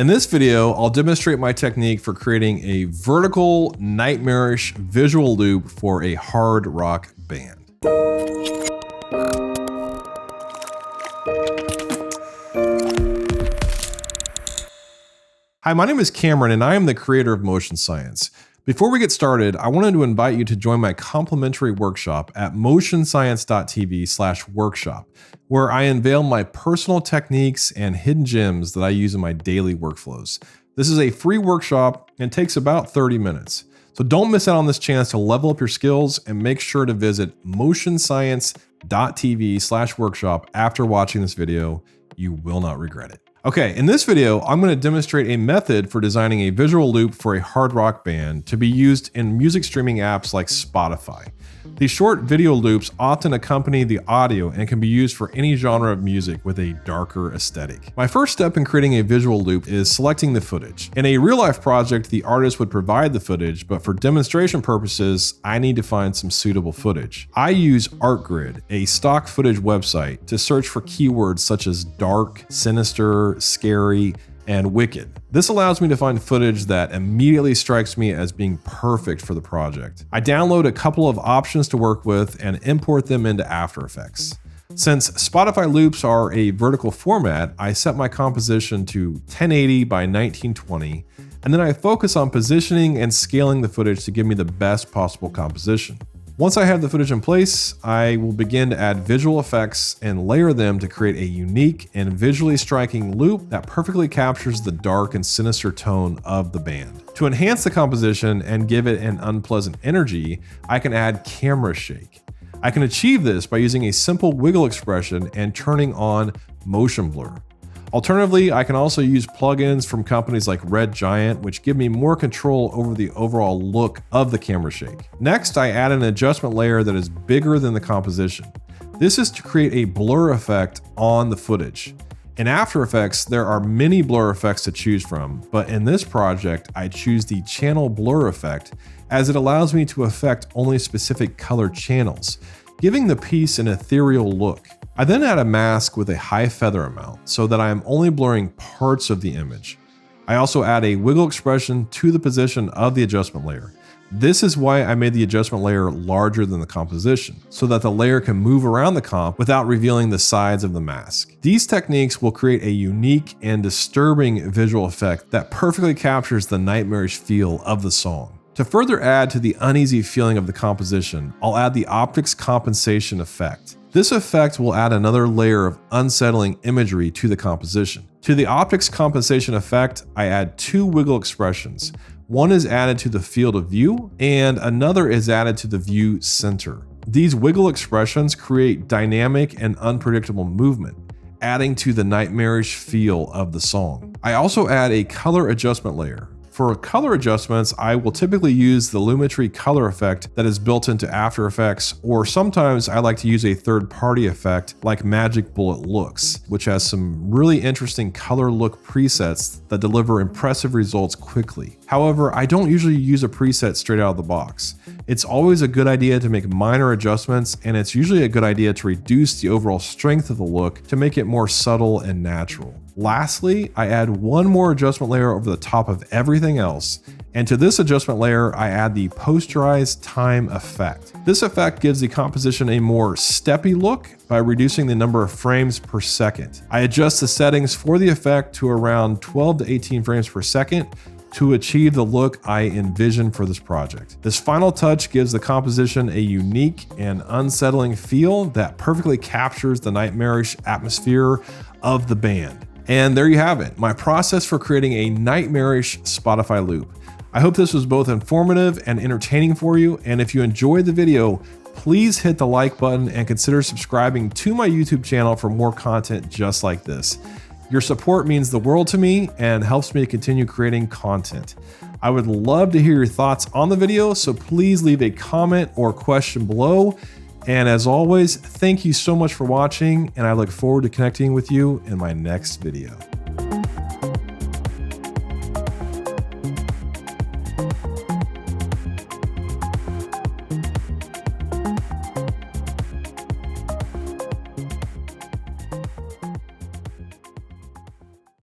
In this video, I'll demonstrate my technique for creating a vertical, nightmarish visual loop for a hard rock band. Hi, my name is Cameron and I am the creator of Motion Science. Before we get started, I wanted to invite you to join my complimentary workshop at motionscience.tv/workshop, where I unveil my personal techniques and hidden gems that I use in my daily workflows. This is a free workshop and takes about 30 minutes. So don't miss out on this chance to level up your skills, and make sure to visit motionscience.tv/workshop after watching this video. You will not regret it. Okay, in this video, I'm going to demonstrate a method for designing a visual loop for a hard rock band to be used in music streaming apps like Spotify. These short video loops often accompany the audio and can be used for any genre of music with a darker aesthetic. My first step in creating a visual loop is selecting the footage. In a real-life project, the artist would provide the footage, but for demonstration purposes, I need to find some suitable footage. I use ArtGrid, a stock footage website, to search for keywords such as dark, sinister, scary, and wicked. This allows me to find footage that immediately strikes me as being perfect for the project. I download a couple of options to work with and import them into After Effects. Since Spotify loops are a vertical format, I set my composition to 1080 by 1920, and then I focus on positioning and scaling the footage to give me the best possible composition. Once I have the footage in place, I will begin to add visual effects and layer them to create a unique and visually striking loop that perfectly captures the dark and sinister tone of the band. To enhance the composition and give it an unpleasant energy, I can add camera shake. I can achieve this by using a simple wiggle expression and turning on motion blur. Alternatively, I can also use plugins from companies like Red Giant, which give me more control over the overall look of the camera shake. Next, I add an adjustment layer that is bigger than the composition. This is to create a blur effect on the footage. In After Effects, there are many blur effects to choose from, but in this project, I choose the channel blur effect as it allows me to affect only specific color channels, giving the piece an ethereal look. I then add a mask with a high feather amount so that I am only blurring parts of the image. I also add a wiggle expression to the position of the adjustment layer. This is why I made the adjustment layer larger than the composition, so that the layer can move around the comp without revealing the sides of the mask. These techniques will create a unique and disturbing visual effect that perfectly captures the nightmarish feel of the song. To further add to the uneasy feeling of the composition, I'll add the optics compensation effect. This effect will add another layer of unsettling imagery to the composition. To the optics compensation effect, I add two wiggle expressions. One is added to the field of view, and another is added to the view center. These wiggle expressions create dynamic and unpredictable movement, adding to the nightmarish feel of the song. I also add a color adjustment layer. For color adjustments, I will typically use the Lumetri color effect that is built into After Effects, or sometimes I like to use a third-party effect like Magic Bullet Looks, which has some really interesting color look presets that deliver impressive results quickly. However, I don't usually use a preset straight out of the box. It's always a good idea to make minor adjustments, and it's usually a good idea to reduce the overall strength of the look to make it more subtle and natural. Lastly, I add one more adjustment layer over the top of everything else, and to this adjustment layer, I add the Posterize Time effect. This effect gives the composition a more steppy look by reducing the number of frames per second. I adjust the settings for the effect to around 12 to 18 frames per second to achieve the look I envision for this project. This final touch gives the composition a unique and unsettling feel that perfectly captures the nightmarish atmosphere of the band. And there you have it, my process for creating a nightmarish Spotify loop. I hope this was both informative and entertaining for you, and if you enjoyed the video, please hit the like button and consider subscribing to my YouTube channel for more content just like this. Your support means the world to me and helps me to continue creating content. I would love to hear your thoughts on the video, so please leave a comment or question below. And as always, thank you so much for watching, and I look forward to connecting with you in my next video.